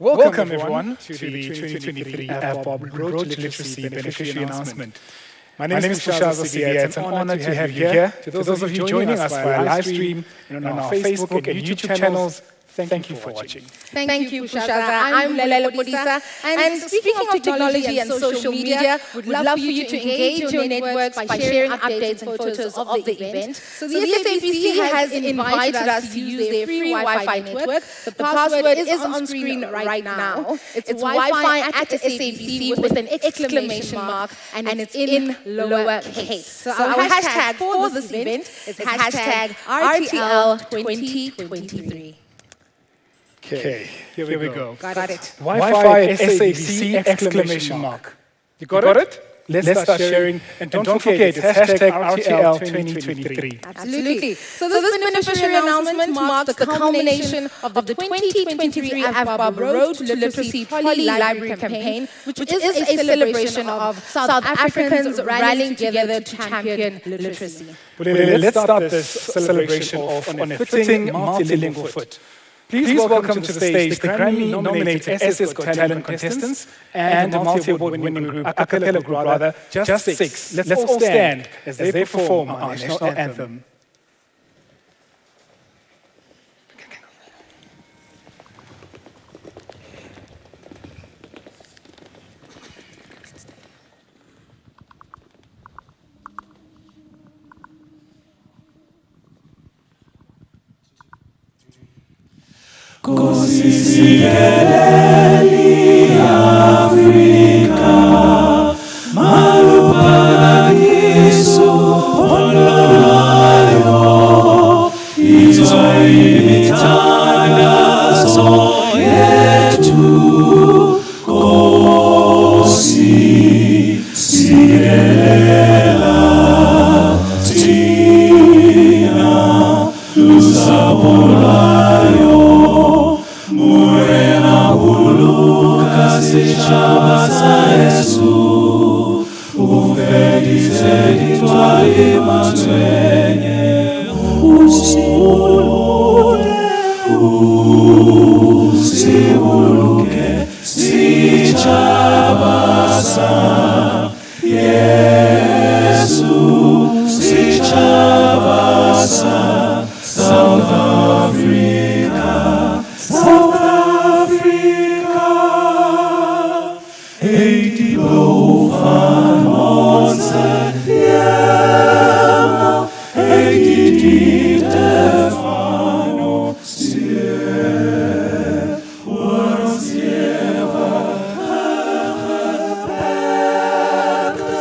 Welcome everyone to the 2023 Avbob Road to Literacy Beneficiary announcement. My name is Avbob CEO. It's an honor to have you here. To those of you joining us via live stream and on our Facebook and YouTube channels, Thank you for watching. Thank you, Pushaza. I'm Lele Podisa. And speaking of technology and social media, we'd love for you to engage your networks by sharing updates and photos of the event. So the SABC has invited us to use their free Wi-Fi network. The password is on screen right now. It's Wi-Fi at SABC with an exclamation mark, and it's in lowercase. So our hashtag for this event is hashtag RTL2023. Okay, here we go. Got it. Wi-Fi at SABC exclamation mark. You got it? Let's start sharing. And don't forget, it's hashtag RTL2023. Absolutely. So this beneficiary announcement marks the culmination of the 2023 Avbob Road to Literacy Poly-Library campaign, which is a celebration of South Africans rallying together to champion literacy. Well, let's start this celebration off on a fitting multilingual foot. Please welcome to the stage the Grammy-nominated SS Got Talent contestants and the multi-award-winning group, a cappella group rather, Just Six. Let's all stand as they perform our national anthem. Kosi sikeleli Afrika, malupagiso ololayo, izwa imithandazo yetu. Kosi sikelela tina lusapolayo, Murena buluka sichaba sa Yesu, ufedisedi twali matwenye, usibuluke sichaba sa Yesu, sichaba sa South Africa. South Africa, 80 blow van onze hemel, 80 diepte van ons ziel, waar ons gebergd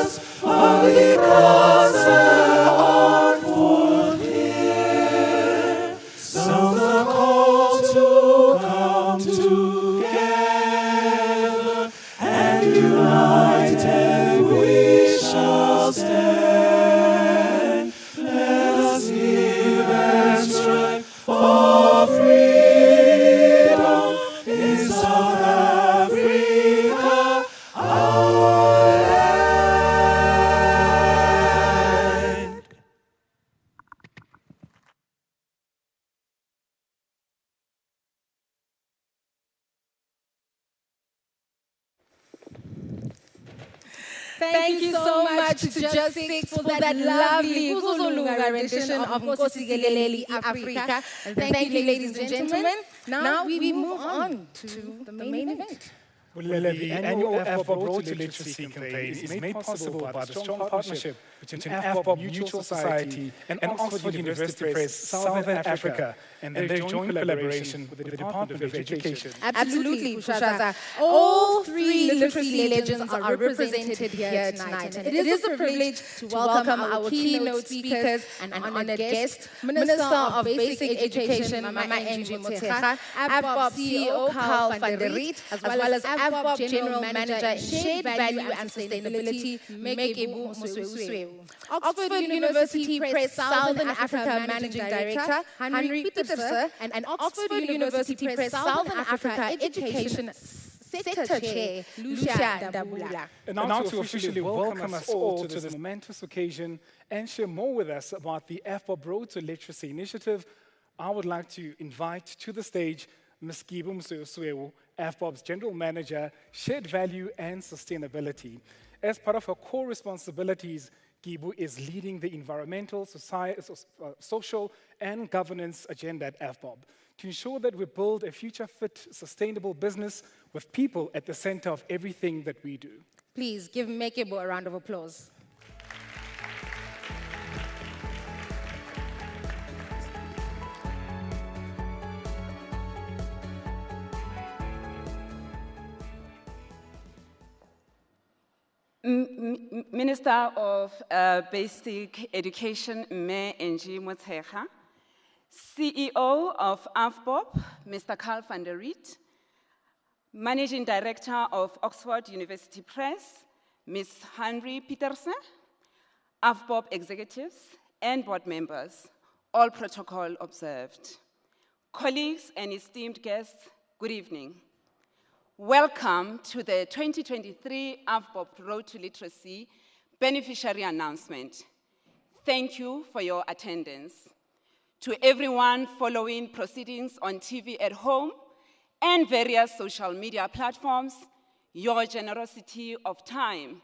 is van die krasse antwoord hier. Sounds a call to come together, and united we shall stand. Let us live and strive for freedom in South Africa, our land. Thank you so much to Just Six for that lovely Kuzulunga rendition of Nkosi Sikeleli Africa. And thank you, ladies and gentlemen. Now we move on to the main event. Well, the annual Avbob Road to Literacy campaign is made possible by the strong partnership between Avbob Mutual Society and Oxford University Press Southern Africa and their joint collaboration with the Department of Education. Absolutely, Pushaza. All three literacy legends are represented here tonight. And it is a privilege to welcome our keynote speakers and honored guest, Minister of Basic Education, Mama Angie Motshekga, Avbob CEO Carl van der Riet, as well as Avbob General Manager, Shared Value and Sustainability, Mekebu Mosweu. Oxford University Press Southern Africa Managing Director, Henry Pieterse, and Oxford University Press Southern Africa Education Sector Chair, Lucia Dabula. And now to officially welcome us all to this momentous occasion and share more with us about the Avbob Road to Literacy initiative, I would like to invite to the stage Ms. Kibu Mosweu, Avbob's General Manager, Shared Value and Sustainability. As part of her core responsibilities, Kibu is leading the environmental, social, and governance agenda at Avbob. to ensure that we build a future-fit, sustainable business with people at the center of everything that we do. Please give Mekebo a round of applause. Minister of Basic Education, Mme Angie Motshekga, CEO of Avbob, Mr. Carl van der Riet, Managing Director of Oxford University Press, Ms. Henry Petersen, Avbob executives and board members, all protocol observed. Colleagues and esteemed guests, good evening. Welcome to the 2023 Avbob Road to Literacy Beneficiary Announcement. Thank you for your attendance. To everyone following proceedings on TV at home and various social media platforms, your generosity of time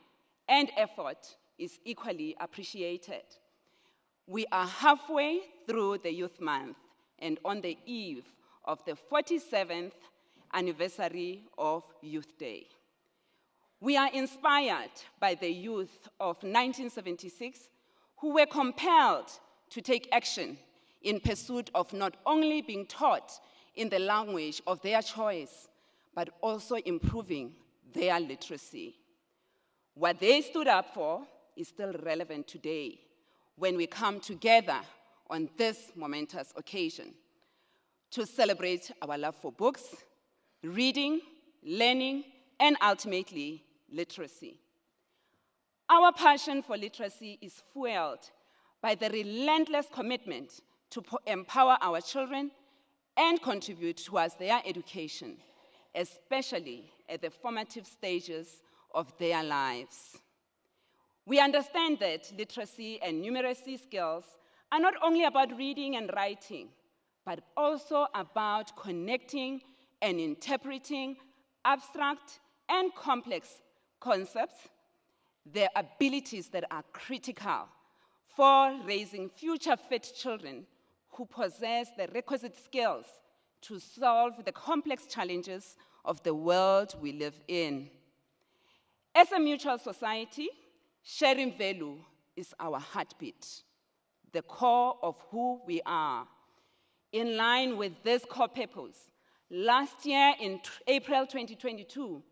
and effort is equally appreciated. We are halfway through the Youth Month and on the eve of the 47th anniversary of Youth Day. We are inspired by the youth of 1976 who were compelled to take action in pursuit of not only being taught in the language of their choice, but also improving their literacy. What they stood up for is still relevant today when we come together on this momentous occasion to celebrate our love for books, reading, learning, and ultimately, literacy. Our passion for literacy is fueled by the relentless commitment to empower our children and contribute towards their education, especially at the formative stages of their lives. We understand that literacy and numeracy skills are not only about reading and writing, but also about connecting and interpreting abstract and complex concepts, the abilities that are critical for raising future-fit children who possess the requisite skills to solve the complex challenges of the world we live in. As a mutual society, sharing value is our heartbeat, the core of who we are. In line with this core purpose, last year in April 2022,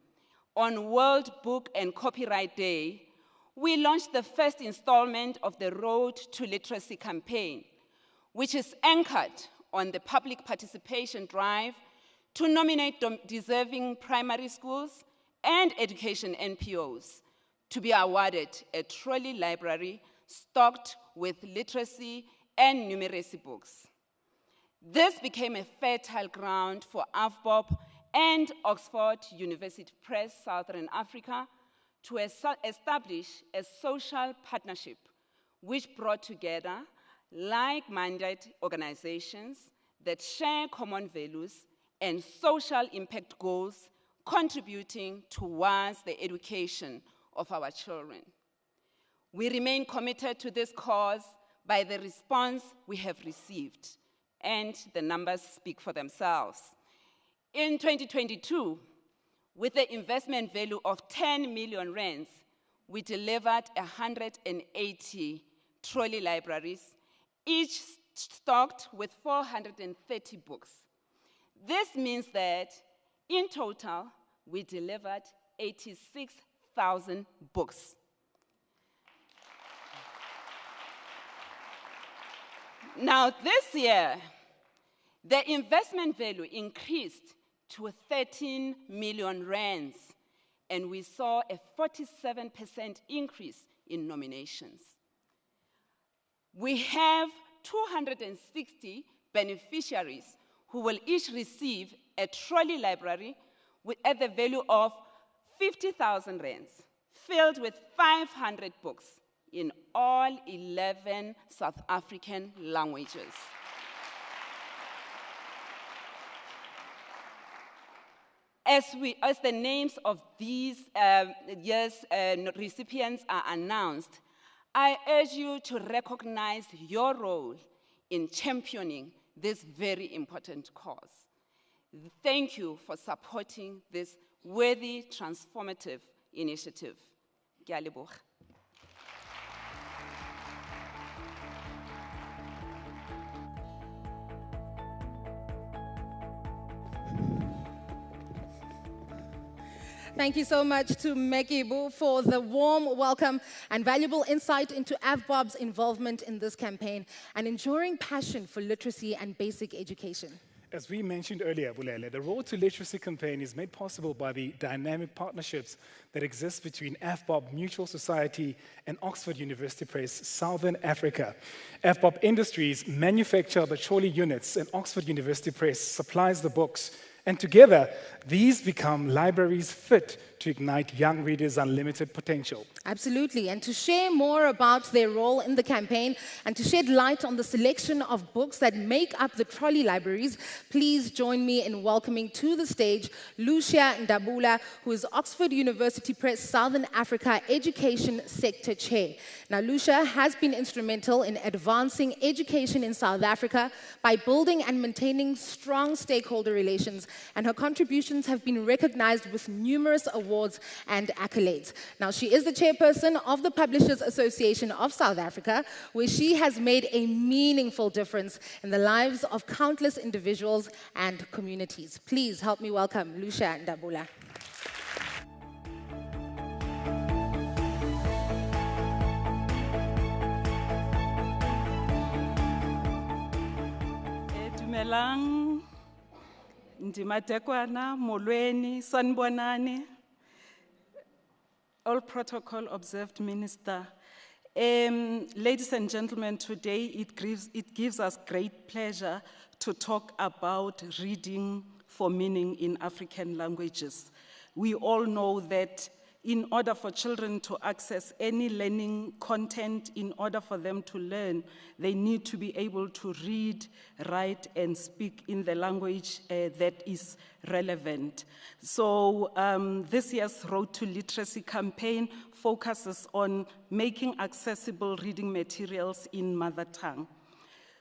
on World Book and Copyright Day, we launched the first installment of the Road to Literacy campaign, which is anchored on the public participation drive to nominate deserving primary schools and education NPOs to be awarded a trolley library stocked with literacy and numeracy books. This became a fertile ground for Avbob and Oxford University Press Southern Africa to establish a social partnership which brought together like-minded organizations that share common values and social impact goals, contributing towards the education of our children. We remain committed to this cause by the response we have received, and the numbers speak for themselves. In 2022, with the investment value of 10 million rands, we delivered 180 trolley libraries, each stocked with 430 books. This means that, in total, we delivered 86,000 books. Now, this year, the investment value increased to 13 million rands, and we saw a 47% increase in nominations. We have 260 beneficiaries who will each receive a trolley library at the value of 50,000 rands, filled with 500 books in all 11 South African languages. As the names of these year's recipients are announced, I urge you to recognize your role in championing this very important cause. Thank you for supporting this worthy, transformative initiative. Ke a leboga. Thank you so much to Mekibu for the warm welcome and valuable insight into Avbob's involvement in this campaign and enduring passion for literacy and basic education. As we mentioned earlier, Bulele, the Road to Literacy campaign is made possible by the dynamic partnerships that exist between Avbob Mutual Society and Oxford University Press Southern Africa. Avbob Industries manufacture the trolley units and Oxford University Press supplies the books. And together, these become libraries fit to ignite young readers' unlimited potential. Absolutely. And to share more about their role in the campaign and to shed light on the selection of books that make up the trolley libraries, please join me in welcoming to the stage Lucia Ndabula, who is Oxford University Press Southern Africa Education Sector Chair. Now, Lucia has been instrumental in advancing education in South Africa by building and maintaining strong stakeholder relations, and her contributions have been recognized with numerous awards and accolades. Now, she is the chairperson of the Publishers Association of South Africa, where she has made a meaningful difference in the lives of countless individuals and communities. Please help me welcome Lucia Ndabula. Dumelang, Ndimatekwana, Molweni, Sanbonani, all protocol observed, Minister. Ladies and gentlemen, today it gives us great pleasure to talk about reading for meaning in African languages. We all know that in order for children to access any learning content, in order for them to learn, they need to be able to read, write, and speak in the language that is relevant. So this year's Road to Literacy campaign focuses on making accessible reading materials in mother tongue.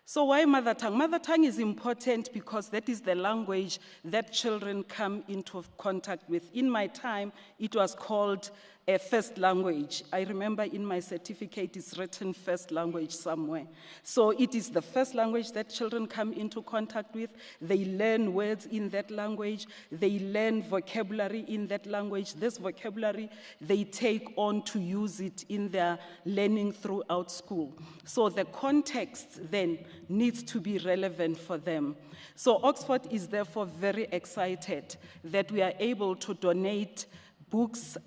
So why mother tongue? Mother tongue is important because that is the language that children come into contact with. In my time, it was called a first language. I remember in my certificate it's written first language somewhere. So it is the first language that children come into contact with. They learn words in that language. They learn vocabulary in that language. This vocabulary, they take on to use it in their learning throughout school. So the context then needs to be relevant for them. So Oxford is therefore very excited that we are able to donate books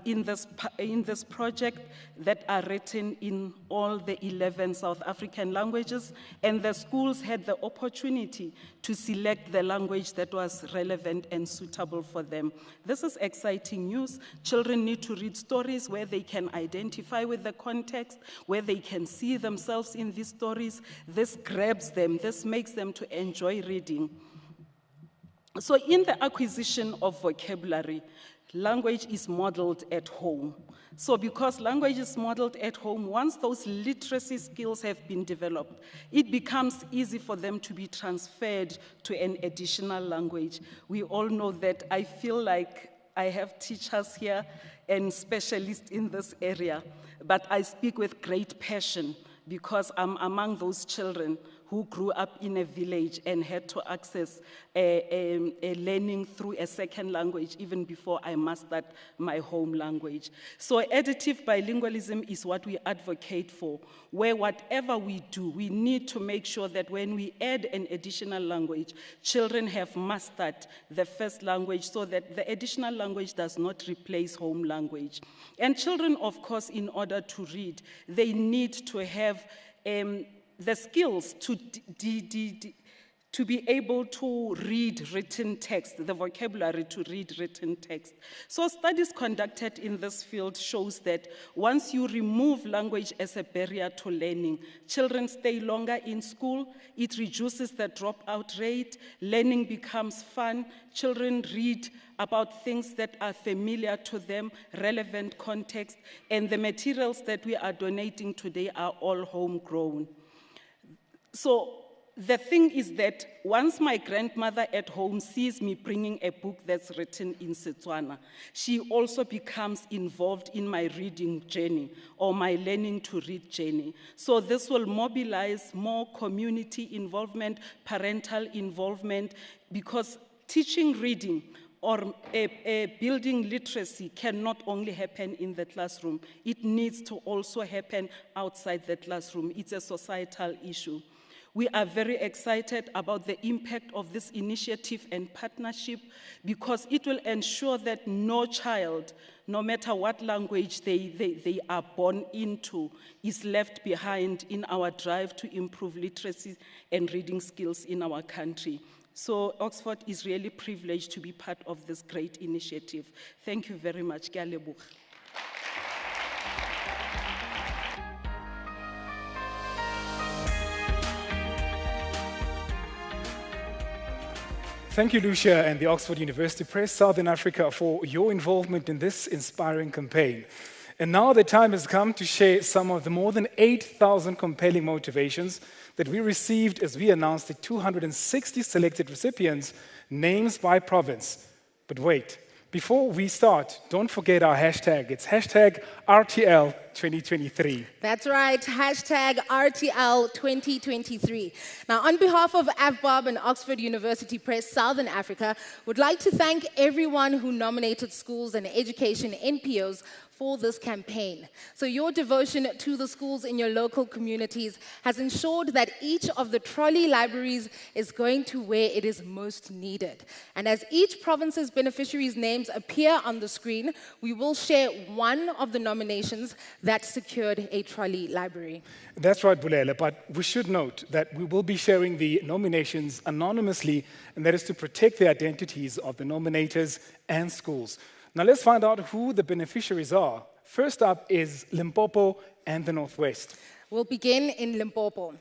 in this project that are written in all the 11 South African languages, and the schools had the opportunity to select the language that was relevant and suitable for them. This is exciting news. Children need to read stories where they can identify with the context, where they can see themselves in these stories. This grabs them. This makes them to enjoy reading. So in the acquisition of vocabulary, language is modeled at home. So because language is modeled at home, once those literacy skills have been developed, it becomes easy for them to be transferred to an additional language. We all know that. I feel like I have teachers here and specialists in this area, but I speak with great passion because I'm among those children who grew up in a village and had to access a learning through a second language even before I mastered my home language. So additive bilingualism is what we advocate for, where whatever we do, we need to make sure that when we add an additional language, children have mastered the first language so that the additional language does not replace home language. And children, of course, in order to read, they need to have the skills to be able to read written text, the vocabulary to read written text. So studies conducted in this field shows that once you remove language as a barrier to learning, children stay longer in school, it reduces the dropout rate, learning becomes fun, children read about things that are familiar to them, relevant context, and the materials that we are donating today are all homegrown. So The thing is that once my grandmother at home sees me bringing a book that's written in Setswana, she also becomes involved in my reading journey or my learning to read journey. So this will mobilize more community involvement, parental involvement, because teaching reading or building literacy cannot only happen in the classroom. It needs to also happen outside the classroom. It's a societal issue. We are very excited about the impact of this initiative and partnership because it will ensure that no child, no matter what language they are born into, is left behind in our drive to improve literacy and reading skills in our country. So Oxford is really privileged to be part of this great initiative. Thank you very much. Ke a leboga. Thank you, Lucia, and the Oxford University Press Southern Africa for your involvement in this inspiring campaign. And now the time has come to share some of the more than 8,000 compelling motivations that we received as we announced the 260 selected recipients' names by province. But wait, before we start, don't forget our hashtag. It's hashtag RTL 2023. That's right, hashtag RTL 2023. Now, on behalf of Avbob and Oxford University Press Southern Africa, would like to thank everyone who nominated schools and education NPOs for this campaign. So your devotion to the schools in your local communities has ensured that each of the trolley libraries is going to where it is most needed. And as each province's beneficiaries' names appear on the screen, we will share one of the nominations that secured a trolley library. That's right, Bulele, but we should note that we will be sharing the nominations anonymously, and that is to protect the identities of the nominators and schools. Now let's find out who the beneficiaries are. First up is Limpopo and the Northwest. We'll begin in Limpopo.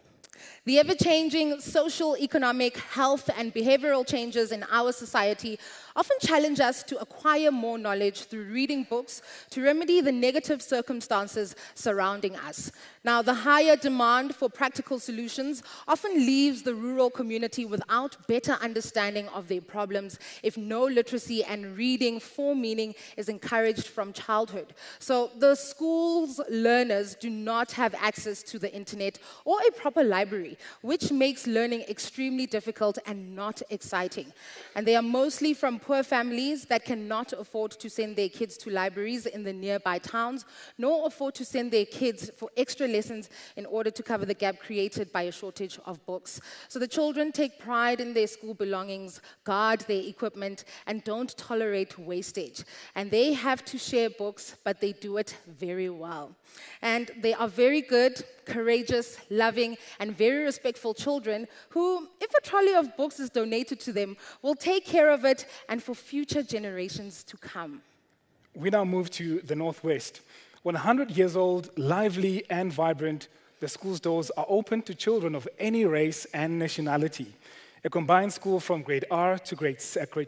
The ever-changing social, economic, health, and behavioral changes in our society often challenge us to acquire more knowledge through reading books to remedy the negative circumstances surrounding us. Now, the higher demand for practical solutions often leaves the rural community without better understanding of their problems if no literacy and reading for meaning is encouraged from childhood. So the school's learners do not have access to the internet or a proper library, which makes learning extremely difficult and not exciting. And they are mostly from poor families that cannot afford to send their kids to libraries in the nearby towns, nor afford to send their kids for extra lessons in order to cover the gap created by a shortage of books. So the children take pride in their school belongings, guard their equipment, and don't tolerate wastage. And they have to share books, but they do it very well. And they are very good, courageous, loving, and very respectful children who, if a trolley of books is donated to them, will take care of it and for future generations to come. We now move to the Northwest. 100 years old, lively and vibrant, the school's doors are open to children of any race and nationality. A combined school from grade R to grade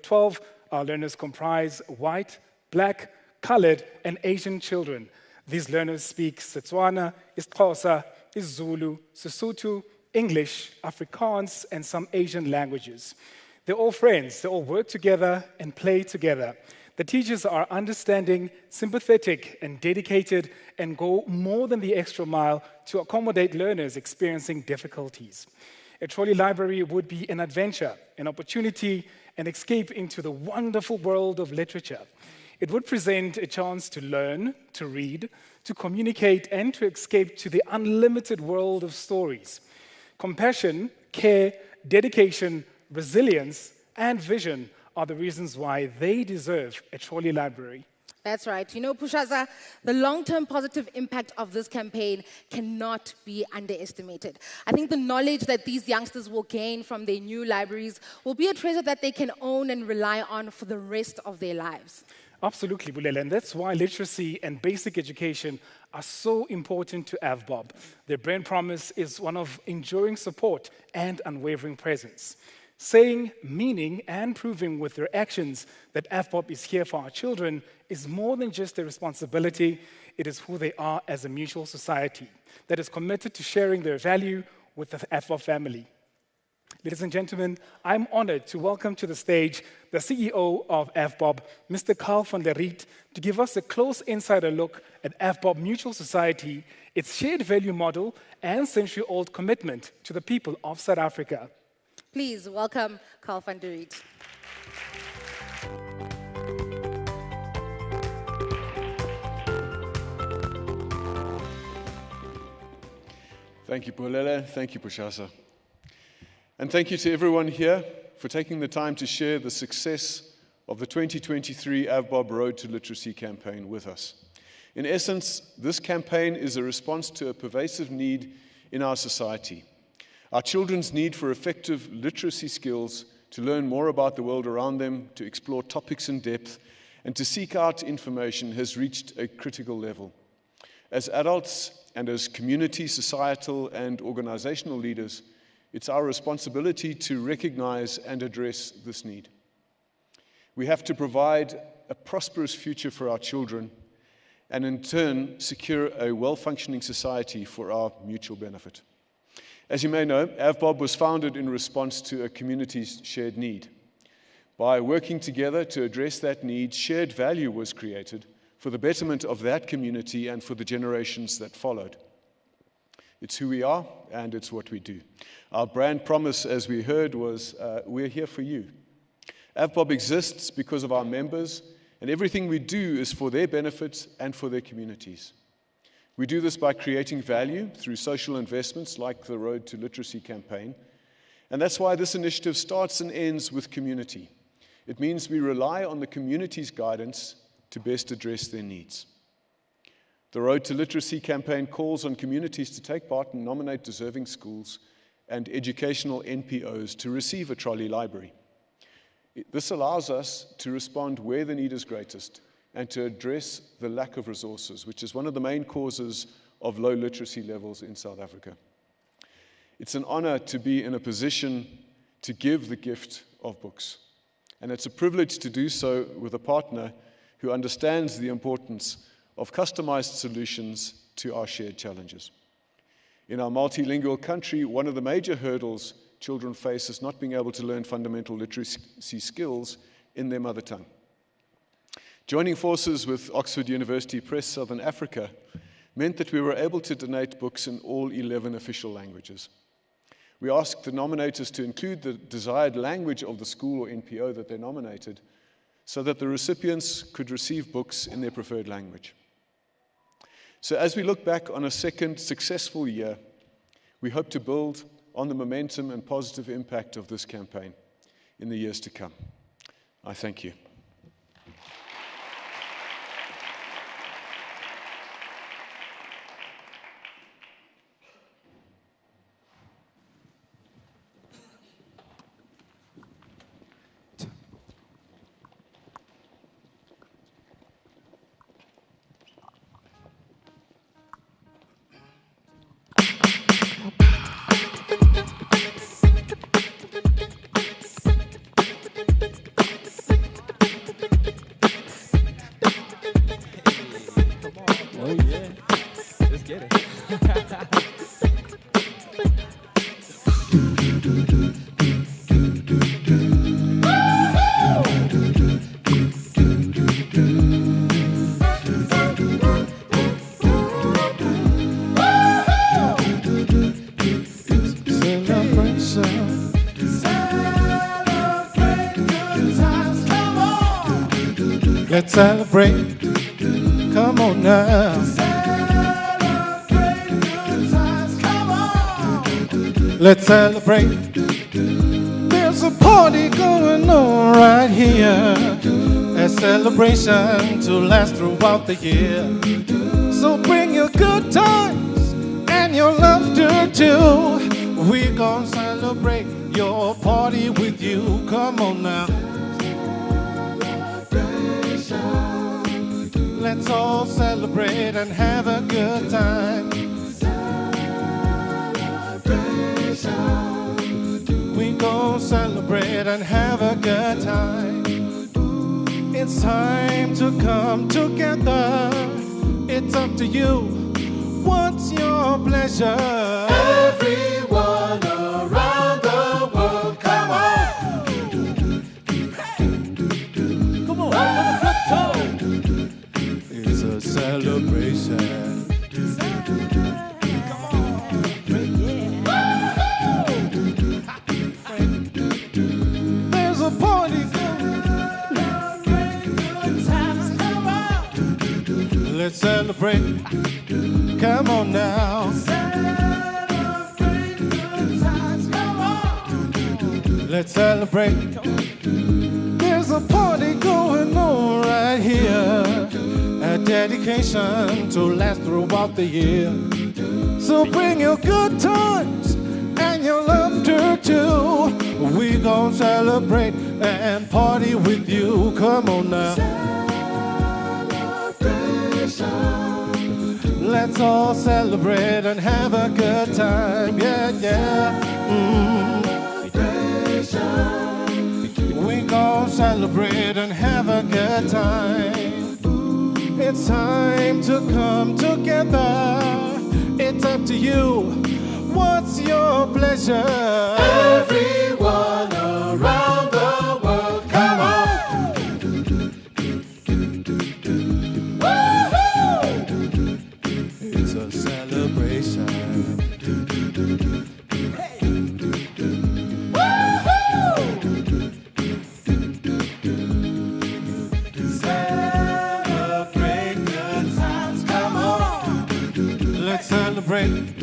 12, our learners comprise white, black, colored, and Asian children. These learners speak Setswana, isiXhosa, isiZulu, Sesotho, English, Afrikaans, and some Asian languages. They're all friends. They all work together and play together. The teachers are understanding, sympathetic, and dedicated, and go more than the extra mile to accommodate learners experiencing difficulties. A trolley library would be an adventure, an opportunity, an escape into the wonderful world of literature. It would present a chance to learn, to read, to communicate, and to escape to the unlimited world of stories. Compassion, care, dedication, resilience, and vision are the reasons why they deserve a trolley library. That's right. You know, Pushaza, the long-term positive impact of this campaign cannot be underestimated. I think the knowledge that these youngsters will gain from their new libraries will be a treasure that they can own and rely on for the rest of their lives. Absolutely, Bulele, and that's why literacy and basic education are so important to Avbob. Their brand promise is one of enduring support and unwavering presence. Saying, meaning, and proving with their actions that Avbob is here for our children is more than just a responsibility, it is who they are as a mutual society that is committed to sharing their value with the Avbob family. Ladies and gentlemen, I'm honored to welcome to the stage the CEO of Avbob, Mr. Carl van der Riet, to give us a close insider look at Avbob Mutual Society, its shared value model, and century-old commitment to the people of South Africa. Please welcome Carl van der Riet. Thank you, Pulele. Thank you, Pushasa. And thank you to everyone here for taking the time to share the success of the 2023 Avbob Road to Literacy campaign with us. In essence, this campaign is a response to a pervasive need in our society. Our children's need for effective literacy skills to learn more about the world around them, to explore topics in depth, and to seek out information has reached a critical level. As adults and as community, societal, and organizational leaders, it's our responsibility to recognize and address this need. We have to provide a prosperous future for our children and in turn secure a well-functioning society for our mutual benefit. As you may know, Avbob was founded in response to a community's shared need. By working together to address that need, shared value was created for the betterment of that community and for the generations that followed. It's who we are, and it's what we do. Our brand promise, as we heard, was, we're here for you. Avbob exists because of our members, and everything we do is for their benefit and for their communities. We do this by creating value through social investments like the Road to Literacy campaign, and that's why this initiative starts and ends with community. It means we rely on the community's guidance to best address their needs. The Road to Literacy campaign calls on communities to take part and nominate deserving schools and educational NPOs to receive a trolley library. This allows us to respond where the need is greatest and to address the lack of resources, which is one of the main causes of low literacy levels in South Africa. It's an honor to be in a position to give the gift of books, and it's a privilege to do so with a partner who understands the importance of customized solutions to our shared challenges. In our multilingual country, one of the major hurdles children face is not being able to learn fundamental literacy skills in their mother tongue. Joining forces with Oxford University Press Southern Africa meant that we were able to donate books in all 11 official languages. We asked the nominators to include the desired language of the school or NPO that they nominated so that the recipients could receive books in their preferred language. So as we look back on a second successful year, we hope to build on the momentum and positive impact of this campaign in the years to come. I thank you. Oh yeah, let's get it. Let's celebrate. Come on now. Celebrate good times, come on. Let's celebrate. There's a party going on right here. A celebration to last throughout the year. So bring your good times and your laughter too. We're gonna celebrate your party with you. Come on now. Let's all celebrate and have a good time. We gon' celebrate and have a good time. It's time to come together. It's up to you. What's your pleasure? Everyone around the world. Let's celebrate. Come on now. Celebrate good times, come on. Let's celebrate. There's a party going on right here. A dedication to last throughout the year. So bring your good times and your laughter too. We gon' celebrate and party with you. Come on now. Let's all celebrate and have a good time. Yeah, yeah. We gon' celebrate and have a good time. It's time to come together. It's up to you. What's your pleasure? Everyone around the world, come on. Woo-hoo! It's a celebration. Hey. Woo-hoo! Celebrate good times, come on. Let's celebrate.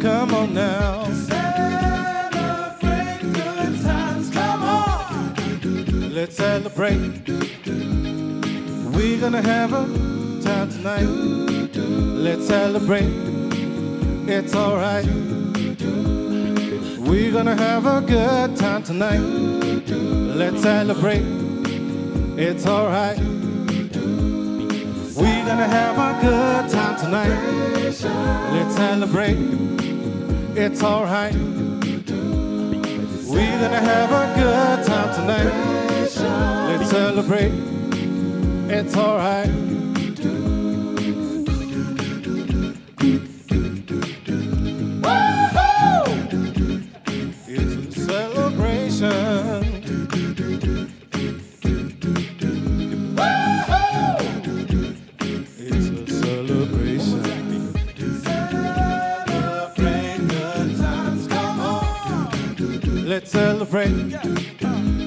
Come on now. Celebrate good times, come on. Let's celebrate. We're gonna have a time tonight. Let's celebrate. It's alright. We're gonna have a good time tonight. Let's celebrate. It's alright. We're gonna have a good time tonight. Let's celebrate. It's alright. We're gonna have a good time tonight. Let's celebrate. It's alright. Woo-hoo! It's a celebration. Let's celebrate.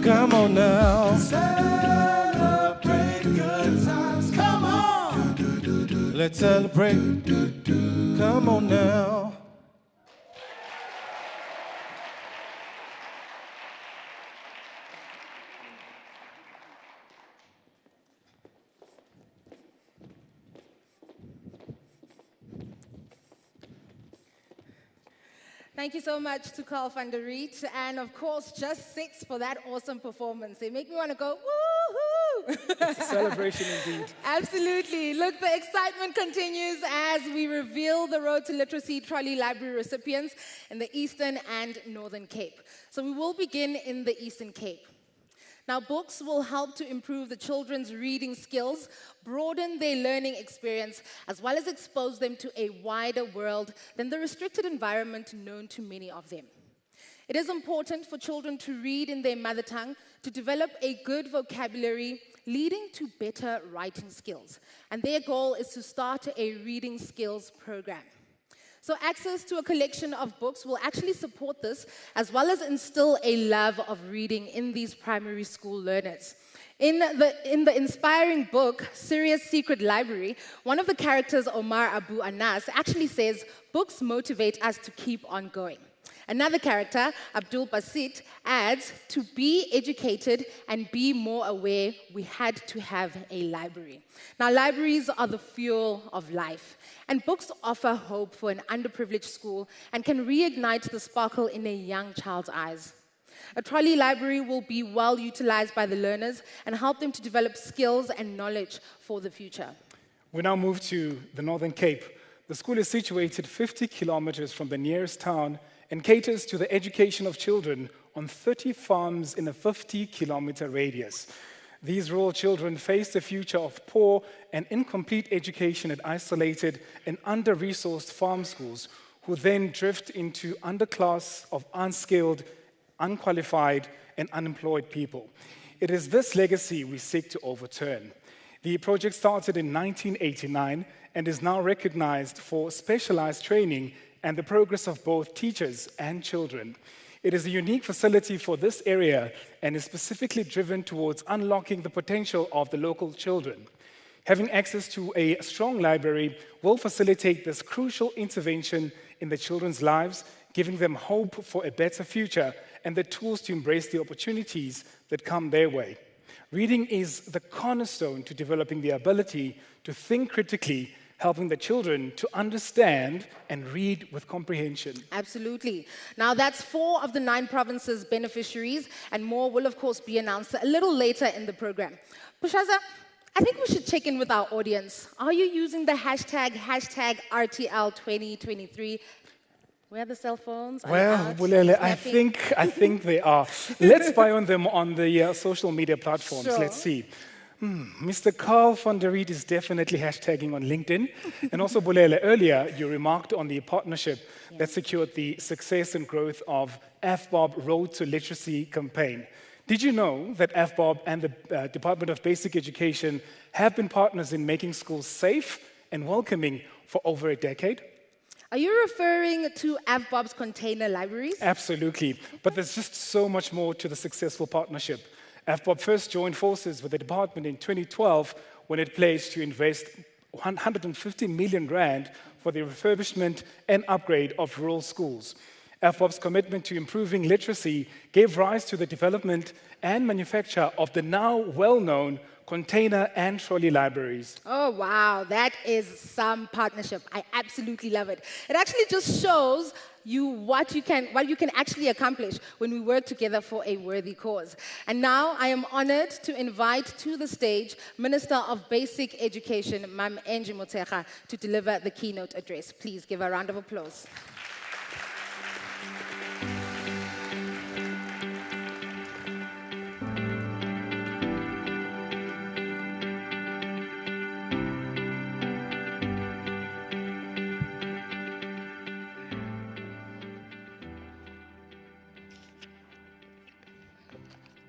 Come on now. Celebrate good times. Come on. Let's celebrate. Come on now. Thank you so much to Carl van der Riet, and of course, Just Six for that awesome performance. They make me want to go, woohoo! It's a celebration indeed. Absolutely. Look, the excitement continues as we reveal the Road to Literacy Trolley Library recipients in the Eastern and Northern Cape. So we will begin in the Eastern Cape. Now, books will help to improve the children's reading skills, broaden their learning experience, as well as expose them to a wider world than the restricted environment known to many of them. It is important for children to read in their mother tongue to develop a good vocabulary, leading to better writing skills. And their goal is to start a reading skills program. So access to a collection of books will actually support this, as well as instill a love of reading in these primary school learners. In the inspiring book, Serious Secret Library, one of the characters, Omar Abu Anas, actually says, books motivate us to keep on going. Another character, Abdul Basit, adds, to be educated and be more aware, we had to have a library. Now, libraries are the fuel of life, and books offer hope for an underprivileged school and can reignite the sparkle in a young child's eyes. A trolley library will be well utilized by the learners and help them to develop skills and knowledge for the future. We now move to the Northern Cape. The school is situated 50 kilometers from the nearest town and caters to the education of children on 30 farms in a 50-kilometer radius. These rural children face the future of poor and incomplete education at isolated and under-resourced farm schools, who then drift into underclass of unskilled, unqualified, and unemployed people. It is this legacy we seek to overturn. The project started in 1989 and is now recognized for specialized training and the progress of both teachers and children. It is a unique facility for this area and is specifically driven towards unlocking the potential of the local children. Having access to a strong library will facilitate this crucial intervention in the children's lives, giving them hope for a better future and the tools to embrace the opportunities that come their way. Reading is the cornerstone to developing the ability to think critically, helping the children to understand and read with comprehension. Absolutely. Now, that's 4 of the 9 provinces' beneficiaries, and more will, of course, be announced a little later in the program. Pushaza, I think we should check in with our audience. Are you using the hashtag RTL2023? Where are the cell phones? Well, Bulele, I think they are. Let's spy on them on the social media platforms. Sure. Let's see. Mr. Carl van der Riet is definitely hashtagging on LinkedIn. And also, Bulele, earlier you remarked on the partnership that secured the success and growth of Avbob Road to Literacy campaign. Did you know that Avbob and the Department of Basic Education have been partners in making schools safe and welcoming for over a decade? Are you referring to Avbob's container libraries? Absolutely, but there's just so much more to the successful partnership. Avbob first joined forces with the department in 2012 when it pledged to invest 150 million rand for the refurbishment and upgrade of rural schools. Avbob's commitment to improving literacy gave rise to the development and manufacture of the now well-known container and trolley libraries. Oh, wow, that is some partnership. I absolutely love it. It actually just shows you what you can actually accomplish when we work together for a worthy cause. And now I am honored to invite to the stage Minister of Basic Education, Mam Angie Motshekga, to deliver the keynote address. Please give a round of applause.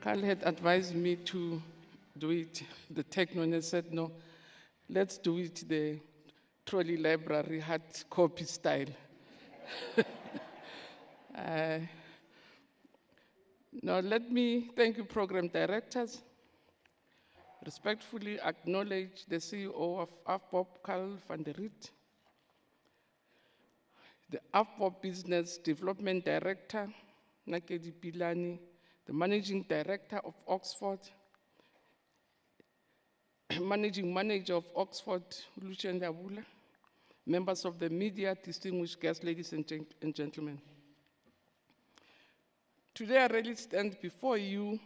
Carl had advised me to do it the techno, and I said, no, let's do it the trolley library hard copy style. Now, let me thank you, program directors. Respectfully acknowledge the CEO of Avbob, Carl van der Riet, the Avbob Business Development Director, Nakedi Pilani, the Managing Director of Oxford, Managing Manager of Oxford, Lucian Dabula, members of the media, distinguished guests, ladies and gentlemen. Today I really stand before you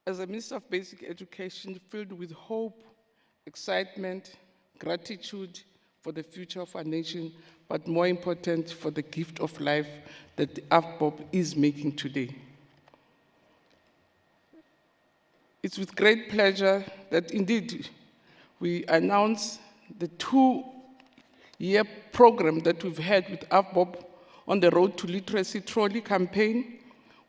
as a Minister of Basic Education filled with hope, excitement, gratitude for the future of our nation, but more important, for the gift of life that the Avbob is making today. It's with great pleasure that indeed we announce the 2-year program that we've had with Avbob on the Road to Literacy Trolley campaign,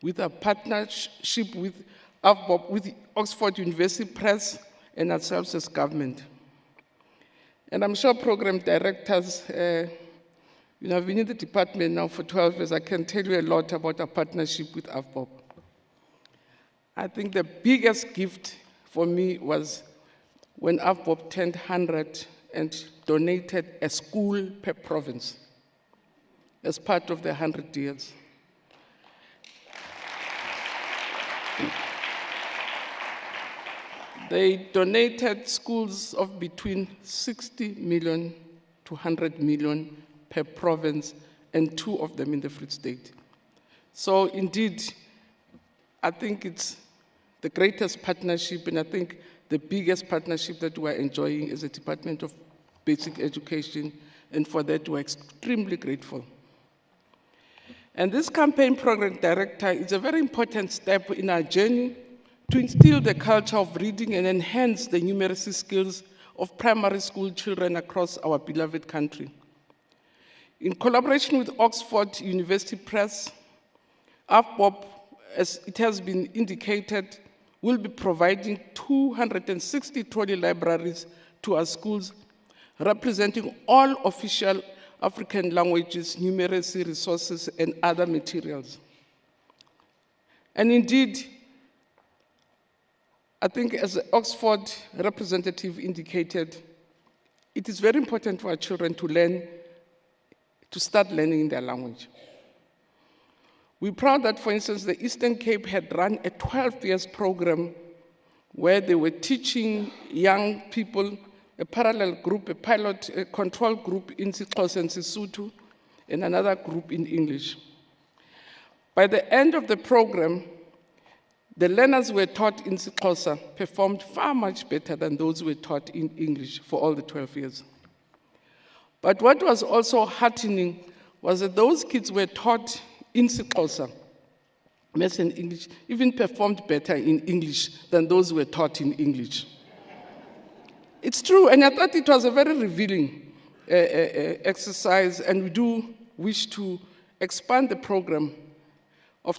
with a partnership with Avbob, with Oxford University Press, and ourselves as government. And I'm sure program directors, I've been in the department now for 12 years. I can tell you a lot about our partnership with Avbob. I think the biggest gift for me was when Avbob turned 100 and donated a school per province as part of the 100 years. They donated schools of between 60 million to 100 million per province, and 2 of them in the Free State. So indeed, I think it's the greatest partnership, and I think the biggest partnership that we're enjoying as a Department of Basic Education, and for that we're extremely grateful. And this campaign program director is a very important step in our journey to instill the culture of reading and enhance the numeracy skills of primary school children across our beloved country. In collaboration with Oxford University Press, Avbob, as it has been indicated, will be providing 260 trolley libraries to our schools, representing all official African languages, numeracy resources, and other materials. And indeed, I think as the Oxford representative indicated, it is very important for our children to start learning in their language. We're proud that, for instance, the Eastern Cape had run a 12 years program where they were teaching young people, a parallel group, a pilot, a control group in Xhosa and Sesotho, and another group in English. By the end of the program, the learners who were taught in Xhosa performed far much better than those who were taught in English for all the 12 years. But what was also heartening was that those kids who were taught in Xhosa, Maths and English, even performed better in English than those who were taught in English. It's true, and I thought it was a very revealing exercise, and we do wish to expand the program of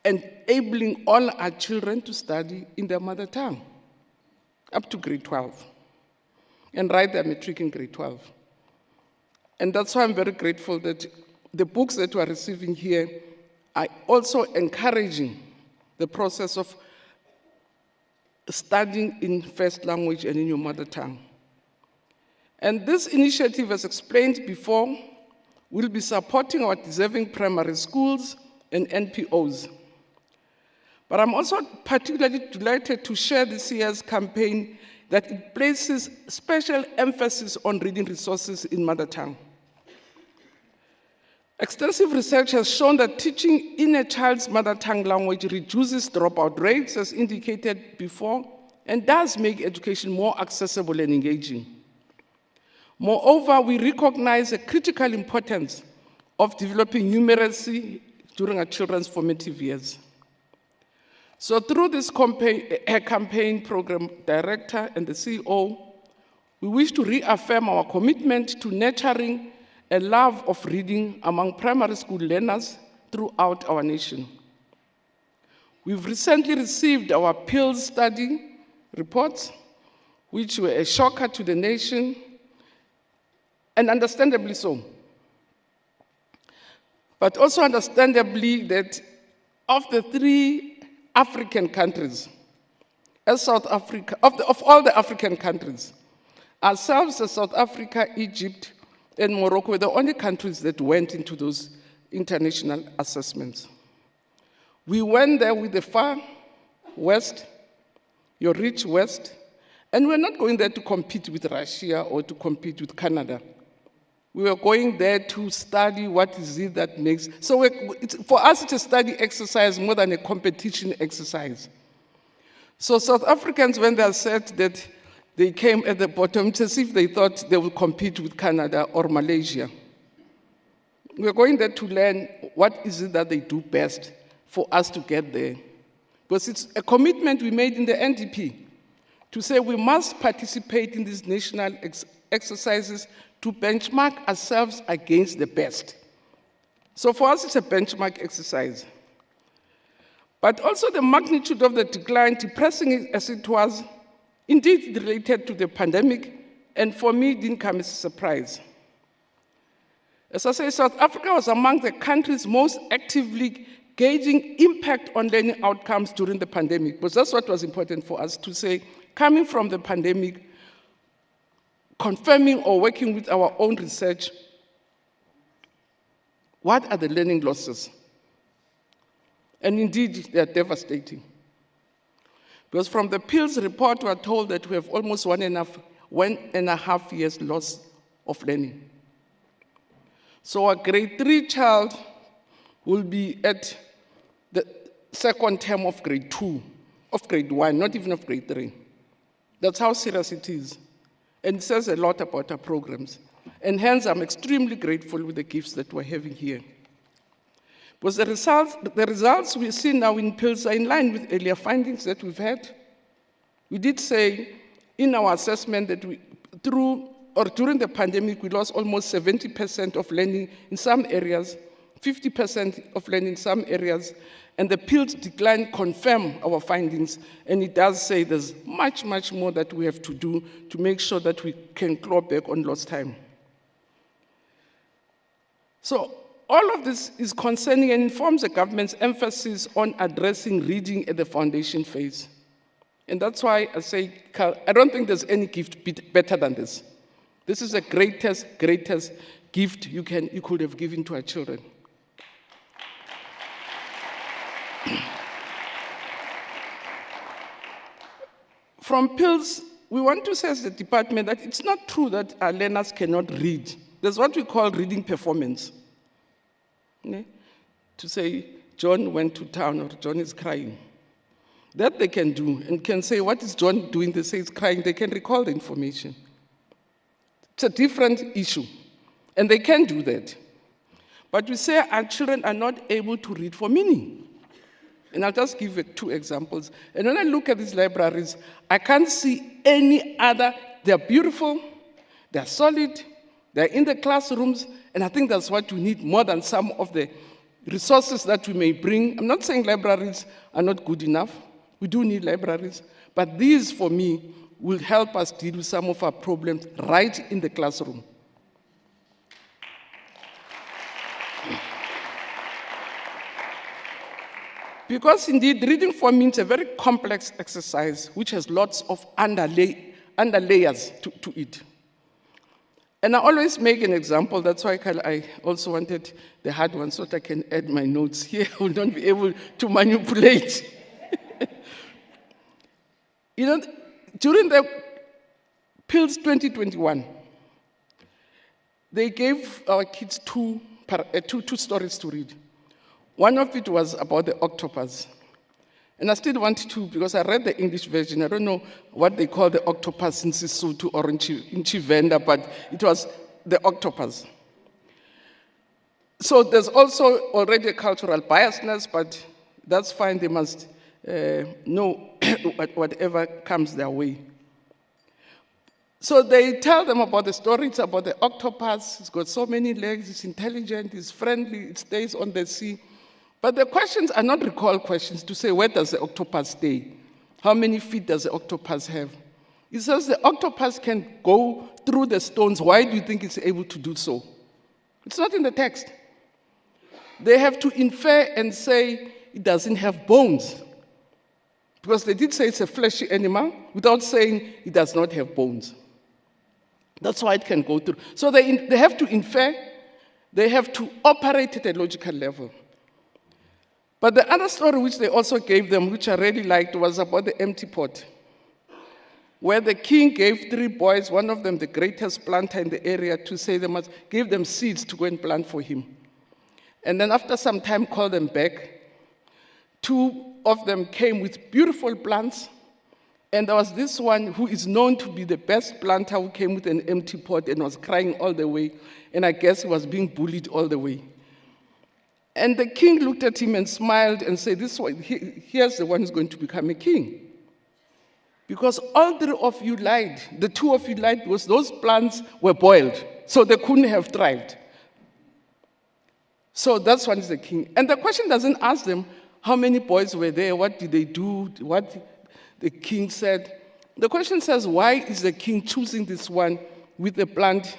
enabling all our children to study in their mother tongue up to grade 12 and write their matric in grade 12. And that's why I'm very grateful that the books that we are receiving here are also encouraging the process of studying in first language and in your mother tongue. And this initiative, as explained before, will be supporting our deserving primary schools and NPOs. But I'm also particularly delighted to share this year's campaign that it places special emphasis on reading resources in mother tongue. Extensive research has shown that teaching in a child's mother tongue language reduces dropout rates, as indicated before, and does make education more accessible and engaging. Moreover, we recognize the critical importance of developing numeracy during our children's formative years. So through this campaign program director and the CEO, we wish to reaffirm our commitment to nurturing a love of reading among primary school learners throughout our nation. We've recently received our PILS study reports, which were a shocker to the nation, and understandably so. But also understandably that of the 3 African countries, as South Africa, of all the African countries, ourselves as South Africa, Egypt, and Morocco were the only countries that went into those international assessments. We went there with the far west, your rich west, and we're not going there to compete with Russia or to compete with Canada. We were going there to study what is it that makes, so for us it's a study exercise more than a competition exercise. So South Africans, when they said that they came at the bottom, it's as if they thought they would compete with Canada or Malaysia. We're going there to learn what is it that they do best for us to get there. Because it's a commitment we made in the NDP to say we must participate in these national exercises to benchmark ourselves against the best. So for us, it's a benchmark exercise. But also the magnitude of the decline, depressing as it was, indeed related to the pandemic, and for me, it didn't come as a surprise. As I say, South Africa was among the countries most actively gauging impact on learning outcomes during the pandemic, because that's what was important for us to say, coming from the pandemic, confirming or working with our own research, what are the learning losses? And indeed, they are devastating. Because from the PILS report, we are told that we have almost 1.5 years loss of learning. So a grade 3 child will be at the second term of grade 2, of grade 1, not even of grade 3. That's how serious it is. And it says a lot about our programs. And hence, I'm extremely grateful with the gifts that we're having here. Because the results we see now in PILS are in line with earlier findings that we've had. We did say in our assessment that during the pandemic, we lost almost 70% of learning in some areas, 50% of learning in some areas, and the PILS decline confirmed our findings, and it does say there's much, much more that we have to do to make sure that we can claw back on lost time. So all of this is concerning and informs the government's emphasis on addressing reading at the foundation phase. And that's why I say, Carl, I don't think there's any gift better than this. This is the greatest gift you could have given to our children. From pills, we want to say as the department that it's not true that our learners cannot read. There's what we call reading performance. Okay? To say, John went to town or John is crying. That they can do and can say, what is John doing? They say he's crying. They can recall the information. It's a different issue. And they can do that. But we say our children are not able to read for meaning. And I'll just give you 2 examples. And when I look at these libraries, I can't see any other. They're beautiful, they're solid, they're in the classrooms, and I think that's what we need more than some of the resources that we may bring. I'm not saying libraries are not good enough. We do need libraries. But these, for me, will help us deal with some of our problems right in the classroom. Because indeed, reading for me is a very complex exercise which has lots of underlayers to it. And I always make an example. That's why I also wanted the hard one so that I can add my notes here. I will not be able to manipulate. You know, during the PILS 2021, they gave our kids two stories to read. One of it was about the octopus. And I still want to, because I read the English version. I don't know what they call the octopus in Sesotho or in Chivenda, but it was the octopus. So there's also already a cultural biasness, but that's fine. They must know whatever comes their way. So they tell them about the story. It's about the octopus. It's got so many legs. It's intelligent. It's friendly. It stays on the sea. But the questions are not recall questions to say, where does the octopus stay? How many feet does the octopus have? It says the octopus can go through the stones. Why do you think it's able to do so? It's not in the text. They have to infer and say it doesn't have bones. Because they did say it's a fleshy animal without saying it does not have bones. That's why it can go through. So they have to infer, they have to operate at a logical level. But the other story which they also gave them, which I really liked, was about the empty pot, where the king gave 3 boys, one of them the greatest planter in the area, to say they must give them seeds to go and plant for him. And then after some time, called them back. 2 of them came with beautiful plants, and there was this one who is known to be the best planter who came with an empty pot and was crying all the way, and I guess he was being bullied all the way. And the king looked at him and smiled and said, "This one, here's the one who's going to become a king." Because all 3 of you lied. The 2 of you lied because those plants were boiled, so they couldn't have thrived. So that's one is the king. And the question doesn't ask them, how many boys were there? What did they do? What the king said? The question says, why is the king choosing this one with a plant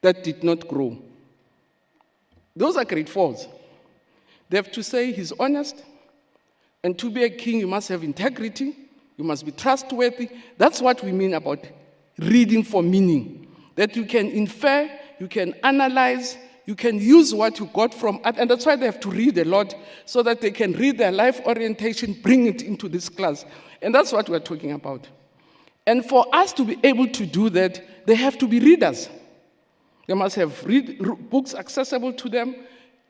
that did not grow? Those are grade 4s. They have to say he's honest, and to be a king, you must have integrity, you must be trustworthy. That's what we mean about reading for meaning, that you can infer, you can analyze, you can use what you got from art, and that's why they have to read a lot, so that they can read their life orientation, bring it into this class. And that's what we're talking about. And for us to be able to do that, they have to be readers. They must have books accessible to them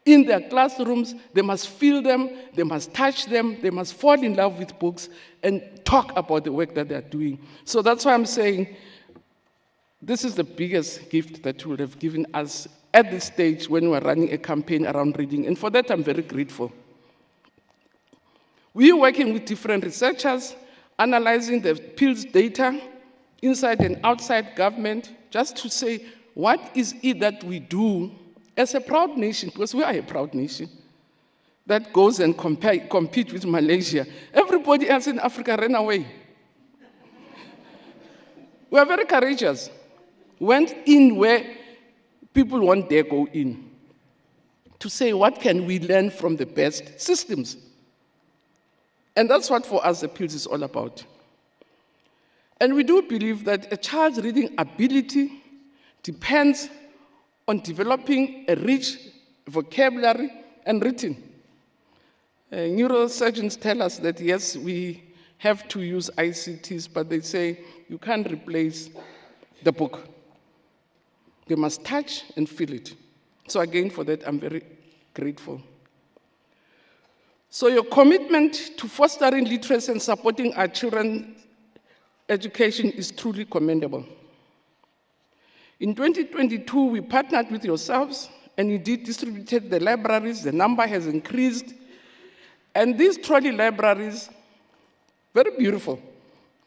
in their classrooms. They must feel them, they must touch them, they must fall in love with books and talk about the work that they're doing. So that's why I'm saying this is the biggest gift that you would have given us at this stage when we're running a campaign around reading. And for that, I'm very grateful. We're working with different researchers, analyzing the PILS data inside and outside government, just to say, what is it that we do as a proud nation, because we are a proud nation, that goes and compete with Malaysia. Everybody else in Africa ran away. We are very courageous. Went in where people won't dare go in, to say, what can we learn from the best systems? And that's what, for us, the PILS is all about. And we do believe that a child's reading ability depends on developing a rich vocabulary and writing. Neurosurgeons tell us that, yes, we have to use ICTs, but they say you can't replace the book. They must touch and feel it. So again, for that, I'm very grateful. So your commitment to fostering literacy and supporting our children's education is truly commendable. In 2022, we partnered with yourselves and indeed distributed the libraries. The number has increased. And these trolley libraries, very beautiful.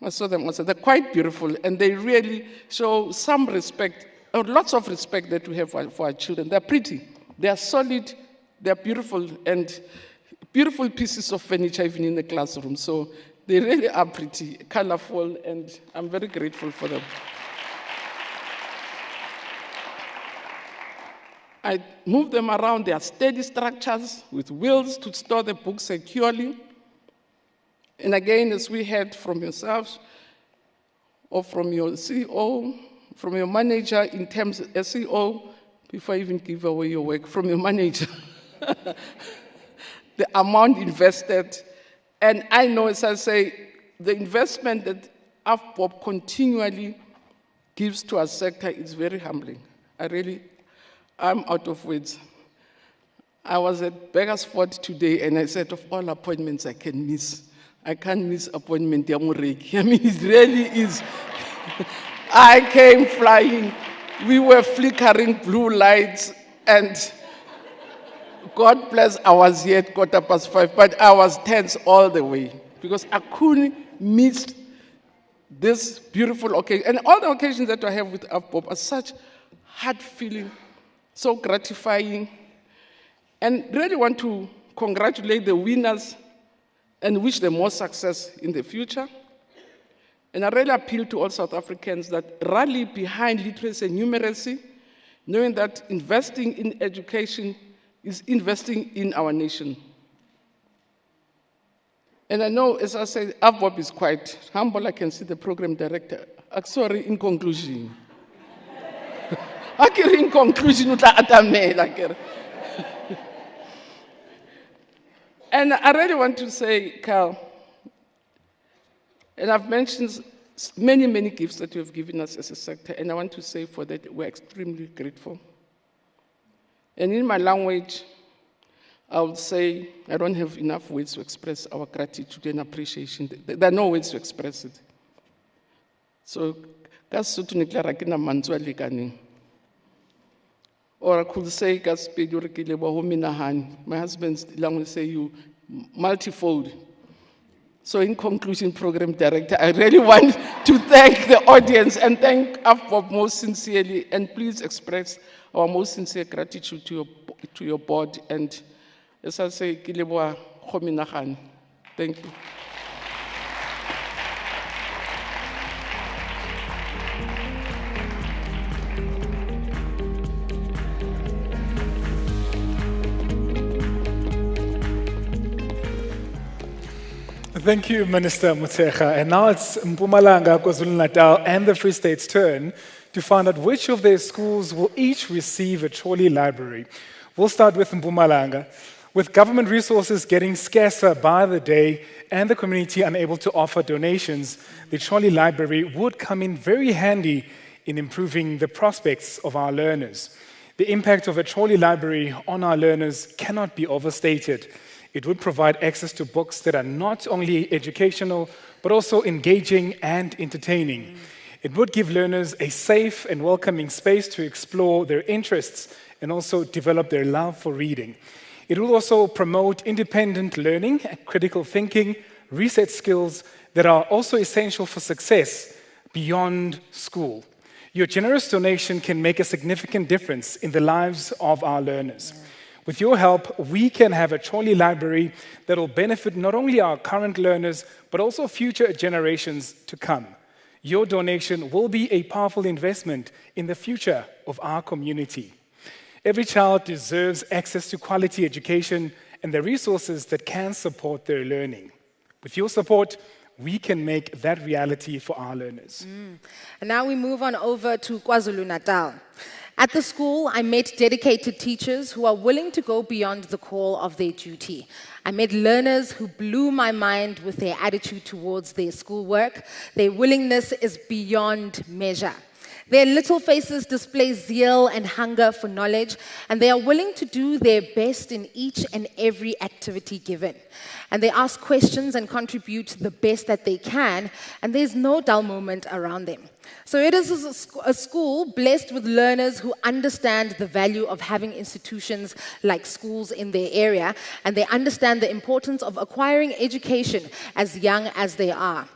I saw them also. They're quite beautiful, and they really show some respect, or lots of respect that we have for our children. They're pretty, they're solid, they're beautiful, and beautiful pieces of furniture even in the classroom. So they really are pretty, colorful, and I'm very grateful for them. I move them around. They are steady structures with wheels to store the books securely. And again, as we heard from yourselves, or from your CEO, from your manager in terms of SEO, before I even give away your work, from your manager, the amount invested. And I know, as I say, the investment that Avbob continually gives to our sector is very humbling. I'm out of words. I was at Beggarsford today, and I said, of all appointments I can miss, I can't miss appointment Yamureki. I mean, it really is. I came flying. We were flickering blue lights, and God bless, I was here at 5:15, but I was tense all the way because I couldn't miss this beautiful occasion. And all the occasions that I have with Avbob are such heart-feeling, so gratifying, and really want to congratulate the winners and wish them more success in the future. And I really appeal to all South Africans that rally behind literacy and numeracy, knowing that investing in education is investing in our nation. And I know, as I said, Avbob is quite humble. I can see the program director. Sorry, in conclusion. In conclusion, and I really want to say, Carl, and I've mentioned many, many gifts that you have given us as a sector, and I want to say for that we're extremely grateful. And in my language, I would say I don't have enough words to express our gratitude and appreciation. There are no words to express it. So, or I could say, my husband's language say you multifold. So in conclusion, program director, I really want to thank the audience and thank Avbob most sincerely, and please express our most sincere gratitude to your board. And as I say, thank you. Thank you, Minister Motshekga. And now it's Mpumalanga, KwaZulu-Natal, and the Free State's turn to find out which of their schools will each receive a trolley library. We'll start with Mpumalanga. With government resources getting scarcer by the day and the community unable to offer donations, the trolley library would come in very handy in improving the prospects of our learners. The impact of a trolley library on our learners cannot be overstated. It would provide access to books that are not only educational, but also engaging and entertaining. It would give learners a safe and welcoming space to explore their interests and also develop their love for reading. It will also promote independent learning, critical thinking, research skills that are also essential for success beyond school. Your generous donation can make a significant difference in the lives of our learners. With your help, we can have a trolley library that will benefit not only our current learners, but also future generations to come. Your donation will be a powerful investment in the future of our community. Every child deserves access to quality education and the resources that can support their learning. With your support, we can make that reality for our learners. And now we move on over to KwaZulu-Natal. At the school, I met dedicated teachers who are willing to go beyond the call of their duty. I met learners who blew my mind with their attitude towards their schoolwork. Their willingness is beyond measure. Their little faces display zeal and hunger for knowledge, and they are willing to do their best in each and every activity given. And they ask questions and contribute the best that they can, and there's no dull moment around them. So it is a school blessed with learners who understand the value of having institutions like schools in their area, and they understand the importance of acquiring education as young as they are.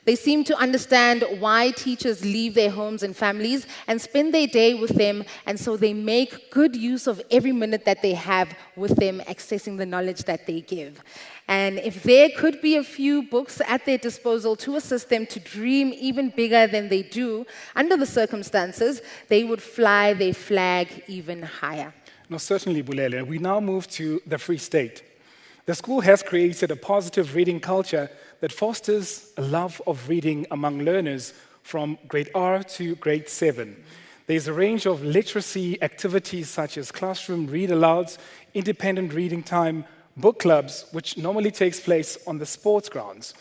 They seem to understand why teachers leave their homes and families and spend their day with them, and so they make good use of every minute that they have with them, accessing the knowledge that they give. And if there could be a few books at their disposal to assist them to dream even bigger than they do under the circumstances, they would fly their flag even higher. No, certainly, Bulele. We now move to the Free State. The school has created a positive reading culture that fosters a love of reading among learners from grade R to grade 7. There's a range of literacy activities such as classroom read-alouds, independent reading time, book clubs, which normally takes place on the sports grounds.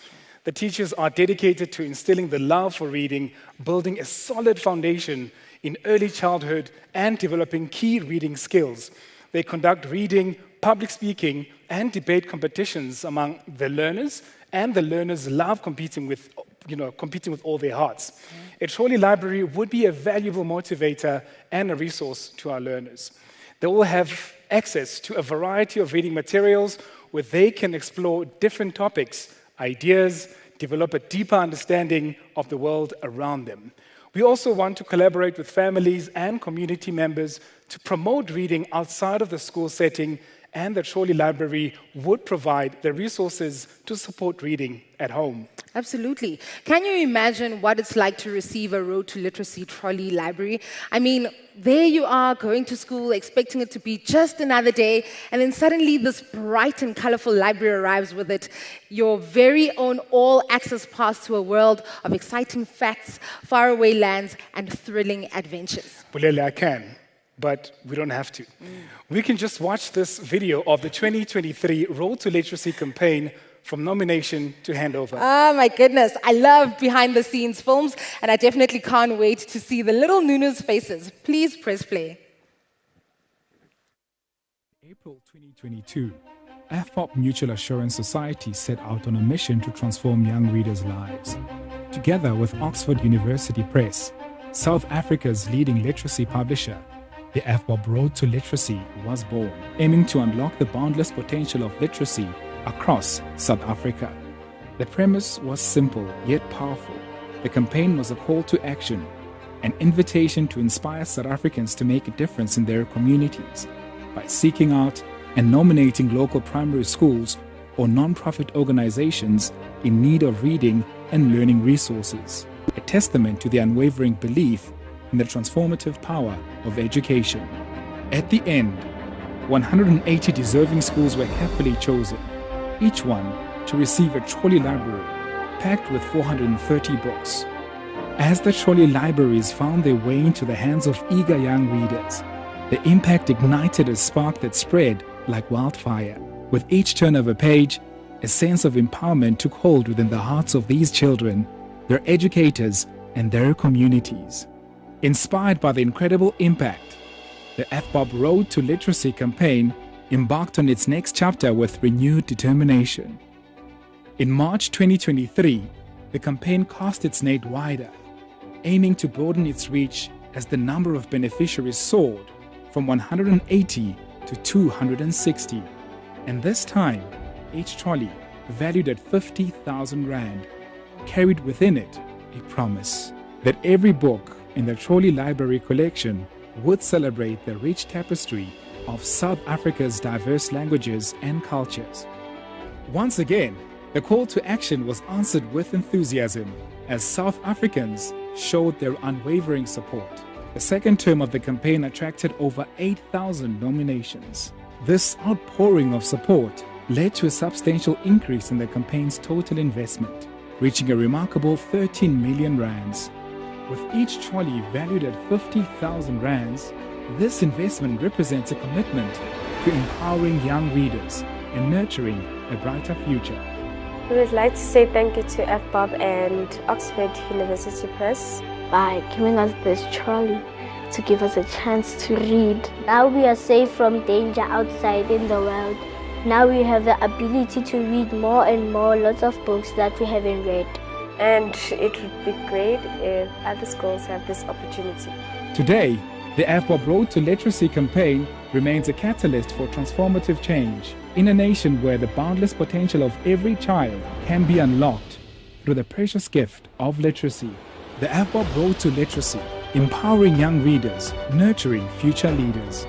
The teachers are dedicated to instilling the love for reading, building a solid foundation in early childhood, and developing key reading skills. They conduct reading, public speaking, and debate competitions among the learners, and the learners love competing with all their hearts. A trolley library would be a valuable motivator and a resource to our learners. They will have access to a variety of reading materials where they can explore different topics, ideas, develop a deeper understanding of the world around them. We also want to collaborate with families and community members to promote reading outside of the school setting, and the trolley library would provide the resources to support reading at home. Absolutely. Can you imagine what it's like to receive a Road to Literacy trolley library? I mean, there you are going to school expecting it to be just another day, and then suddenly this bright and colorful library arrives with it, your very own all-access pass to a world of exciting facts, faraway lands, and thrilling adventures. Bulele, I can, but we don't have to. We can just watch this video of the 2023 Road to Literacy campaign from nomination to handover. Oh my goodness, I love behind-the-scenes films, and I definitely can't wait to see the little Nunu's faces. Please press play. April 2022, Avbob Mutual Assurance Society set out on a mission to transform young readers' lives. Together with Oxford University Press, South Africa's leading literacy publisher, the Avbob Road to Literacy was born, aiming to unlock the boundless potential of literacy across South Africa. The premise was simple yet powerful. The campaign was a call to action, an invitation to inspire South Africans to make a difference in their communities by seeking out and nominating local primary schools or non-profit organizations in need of reading and learning resources, a testament to the unwavering belief in the transformative power of education. At the end, 180 deserving schools were carefully chosen, each one to receive a trolley library packed with 430 books. As the trolley libraries found their way into the hands of eager young readers, the impact ignited a spark that spread like wildfire. With each turn of a page, a sense of empowerment took hold within the hearts of these children, their educators, and their communities. Inspired by the incredible impact, the Avbob Road to Literacy campaign embarked on its next chapter with renewed determination. In March 2023, the campaign cast its net wider, aiming to broaden its reach as the number of beneficiaries soared from 180 to 260. And this time, each trolley, valued at 50,000 Rand, carried within it a promise that every book in the trolley library collection would celebrate the rich tapestry of South Africa's diverse languages and cultures. Once again, the call to action was answered with enthusiasm as South Africans showed their unwavering support. The second term of the campaign attracted over 8,000 nominations. This outpouring of support led to a substantial increase in the campaign's total investment. reaching a remarkable 13 million rands. With each trolley valued at 50,000 rands, this investment represents a commitment to empowering young readers and nurturing a brighter future. We would like to say thank you to Avbob and Oxford University Press by giving us this trolley to give us a chance to read. Now we are safe from danger outside in the world. Now we have the ability to read more and more, lots of books that we haven't read. And it would be great if other schools have this opportunity. Today, the Avbob Road to Literacy campaign remains a catalyst for transformative change in a nation where the boundless potential of every child can be unlocked through the precious gift of literacy. The Avbob Road to Literacy, empowering young readers, nurturing future leaders.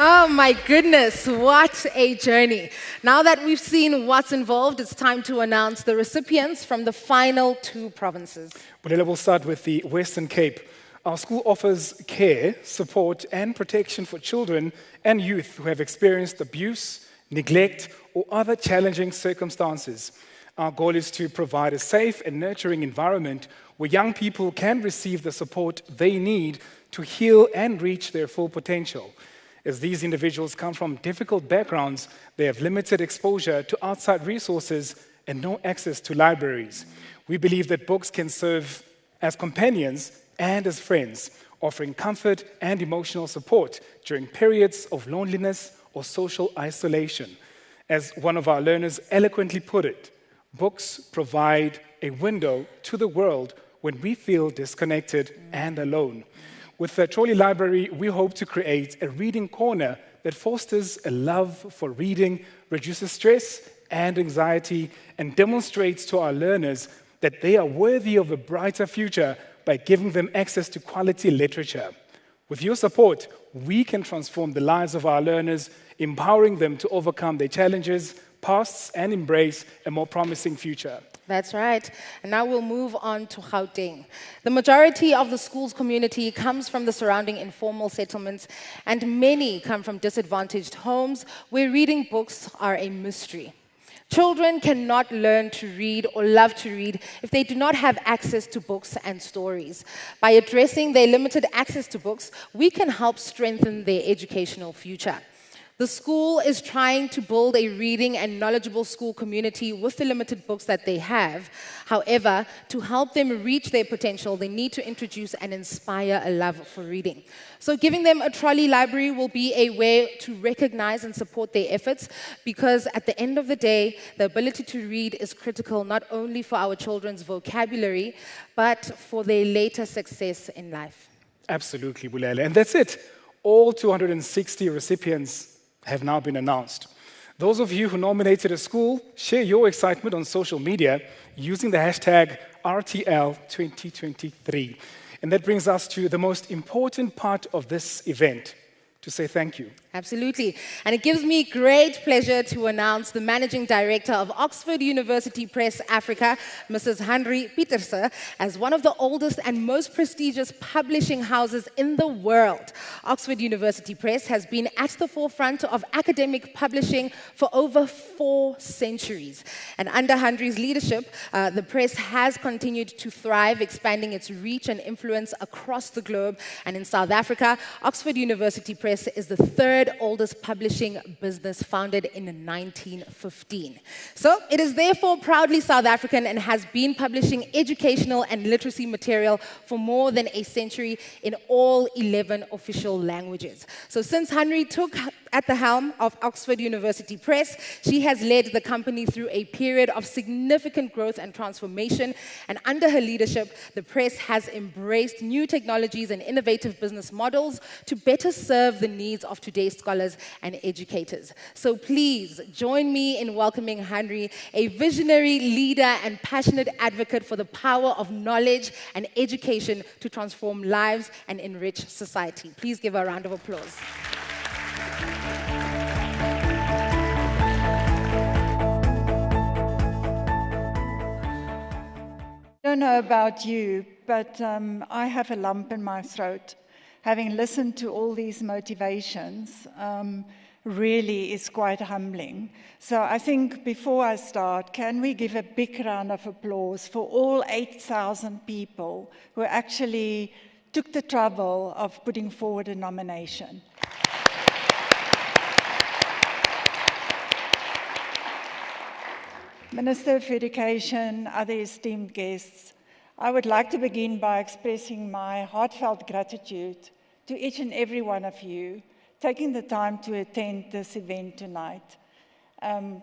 Oh my goodness, what a journey. Now that we've seen what's involved, it's time to announce the recipients from the final 2 provinces. Well, we'll start with the Western Cape. Our school offers care, support, and protection for children and youth who have experienced abuse, neglect, or other challenging circumstances. Our goal is to provide a safe and nurturing environment where young people can receive the support they need to heal and reach their full potential. As these individuals come from difficult backgrounds, they have limited exposure to outside resources and no access to libraries. We believe that books can serve as companions and as friends, offering comfort and emotional support during periods of loneliness or social isolation. As one of our learners eloquently put it, books provide a window to the world when we feel disconnected and alone. With the Trolley Library, we hope to create a reading corner that fosters a love for reading, reduces stress and anxiety, and demonstrates to our learners that they are worthy of a brighter future by giving them access to quality literature. With your support, we can transform the lives of our learners, empowering them to overcome their challenges, pasts, and embrace a more promising future. That's right. And now we'll move on to Gauteng. The majority of the school's community comes from the surrounding informal settlements, and many come from disadvantaged homes where reading books are a mystery. Children cannot learn to read or love to read if they do not have access to books and stories. By addressing their limited access to books, we can help strengthen their educational future. The school is trying to build a reading and knowledgeable school community with the limited books that they have. However, to help them reach their potential, they need to introduce and inspire a love for reading. So giving them a trolley library will be a way to recognize and support their efforts, because at the end of the day, the ability to read is critical not only for our children's vocabulary, but for their later success in life. Absolutely, Bulele. And that's it. All 260 recipients have now been announced. Those of you who nominated a school, share your excitement on social media using the hashtag RTL2023. And that brings us to the most important part of this event, to say thank you. Absolutely. And it gives me great pleasure to announce the Managing Director of Oxford University Press Africa, Mrs. Henry Pieterse, as one of the oldest and most prestigious publishing houses in the world. Oxford University Press has been at the forefront of academic publishing for over 4 centuries. And under Henry's leadership, the press has continued to thrive, expanding its reach and influence across the globe. And in South Africa, Oxford University Press is the 3rd oldest publishing business, founded in 1915. So it is therefore proudly South African and has been publishing educational and literacy material for more than a century in all 11 official languages. So since Henry took at the helm of Oxford University Press, she has led the company through a period of significant growth and transformation. And under her leadership, the press has embraced new technologies and innovative business models to better serve the needs of today's scholars and educators. So please join me in welcoming Henry, a visionary leader and passionate advocate for the power of knowledge and education to transform lives and enrich society. Please give her a round of applause. I don't know about you, but I have a lump in my throat having listened to all these motivations, really is quite humbling. So I think before I start, can we give a big round of applause for all 8,000 people who actually took the trouble of putting forward a nomination. Minister for Education, other esteemed guests, I would like to begin by expressing my heartfelt gratitude to each and every one of you taking the time to attend this event tonight,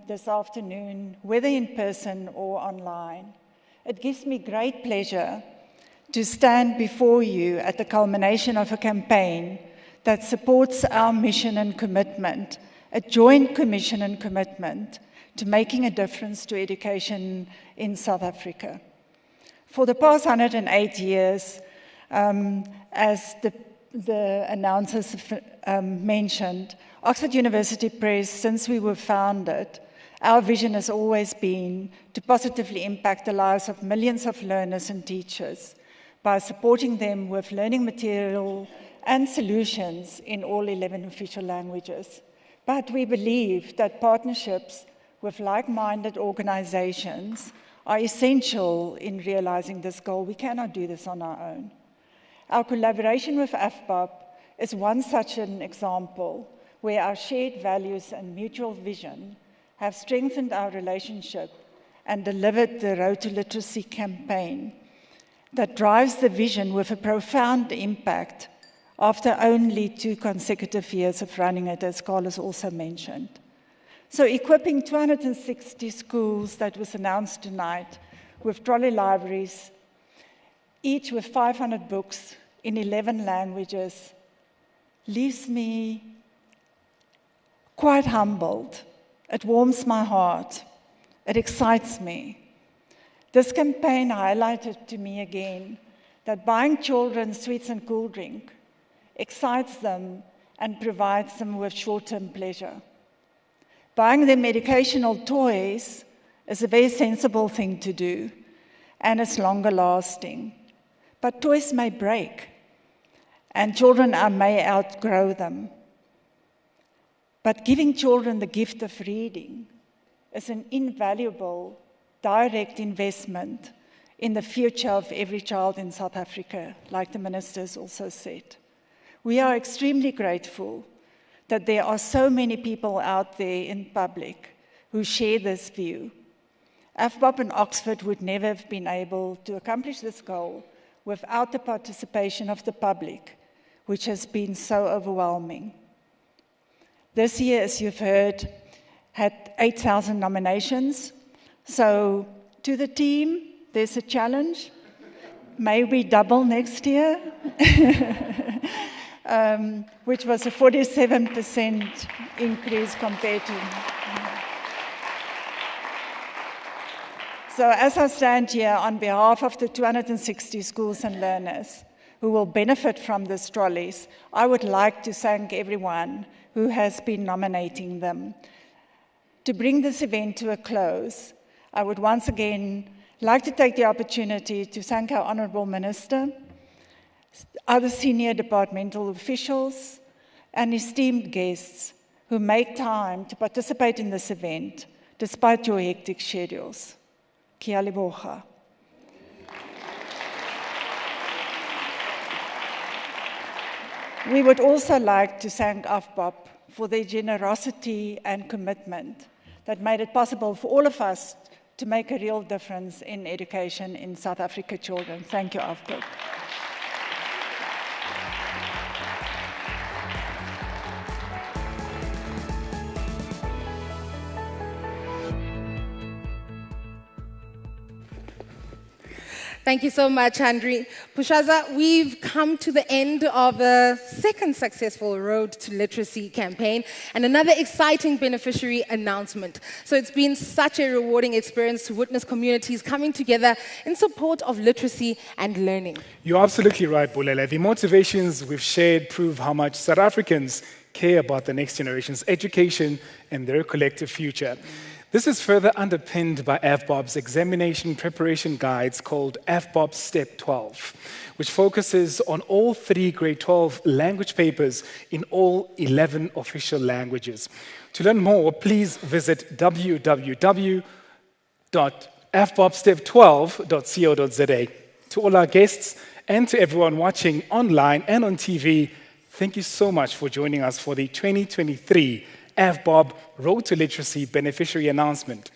this afternoon, whether in person or online. It gives me great pleasure to stand before you at the culmination of a campaign that supports our mission and commitment, a joint commission and commitment to making a difference to education in South Africa. For the past 108 years, as the announcers mentioned, Oxford University Press, since we were founded, our vision has always been to positively impact the lives of millions of learners and teachers by supporting them with learning material and solutions in all 11 official languages. But we believe that partnerships with like-minded organizations are essential in realizing this goal. We cannot do this on our own. Our collaboration with Avbob is one such an example where our shared values and mutual vision have strengthened our relationship and delivered the Road to Literacy campaign that drives the vision with a profound impact after only 2 consecutive years of running it, as Carlos also mentioned. So equipping 260 schools that was announced tonight with trolley libraries, each with 500 books in 11 languages, leaves me quite humbled. It warms my heart. It excites me. This campaign highlighted to me again that buying children sweets and cool drink excites them and provides them with short-term pleasure. Buying them educational toys is a very sensible thing to do, and it's longer lasting. But toys may break, and children may outgrow them. But giving children the gift of reading is an invaluable direct investment in the future of every child in South Africa, like the ministers also said. We are extremely grateful that there are so many people out there in public who share this view. Avbob and Oxford would never have been able to accomplish this goal without the participation of the public, which has been so overwhelming. This year, as you've heard, had 8,000 nominations. So to the team, there's a challenge. May we double next year? Which was a 47% increase compared to... So as I stand here on behalf of the 260 schools and learners who will benefit from these trolleys, I would like to thank everyone who has been nominating them. To bring this event to a close, I would once again like to take the opportunity to thank our Honourable Minister, other senior departmental officials, and esteemed guests who make time to participate in this event despite your hectic schedules. Kia leboha. We would also like to thank Avbob for their generosity and commitment that made it possible for all of us to make a real difference in education in South Africa children. Thank you, Avbob. Thank you so much, Andri. Pushaza, we've come to the end of the second successful Road to Literacy campaign and another exciting beneficiary announcement. So it's been such a rewarding experience to witness communities coming together in support of literacy and learning. You're absolutely right, Bulele. The motivations we've shared prove how much South Africans care about the next generation's education and their collective future. This is further underpinned by Avbob's examination preparation guides called Avbob Step 12, which focuses on all 3 grade 12 language papers in all 11 official languages. To learn more, please visit www.avbobstep12.co.za. To all our guests and to everyone watching online and on TV, thank you so much for joining us for the 2023 Avbob Road to Literacy Beneficiary Announcement.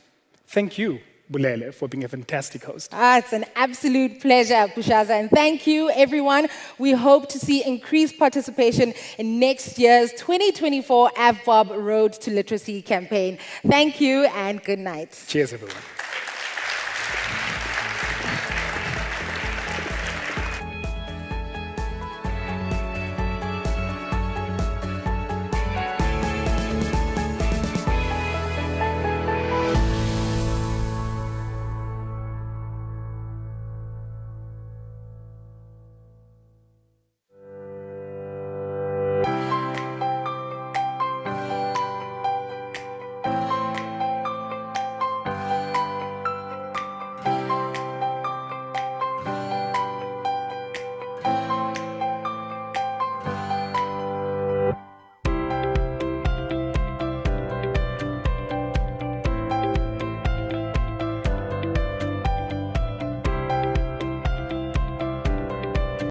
Thank you, Bulele, for being a fantastic host. It's an absolute pleasure, Pushaza. And thank you, everyone. We hope to see increased participation in next year's 2024 Avbob Road to Literacy campaign. Thank you and good night. Cheers, everyone.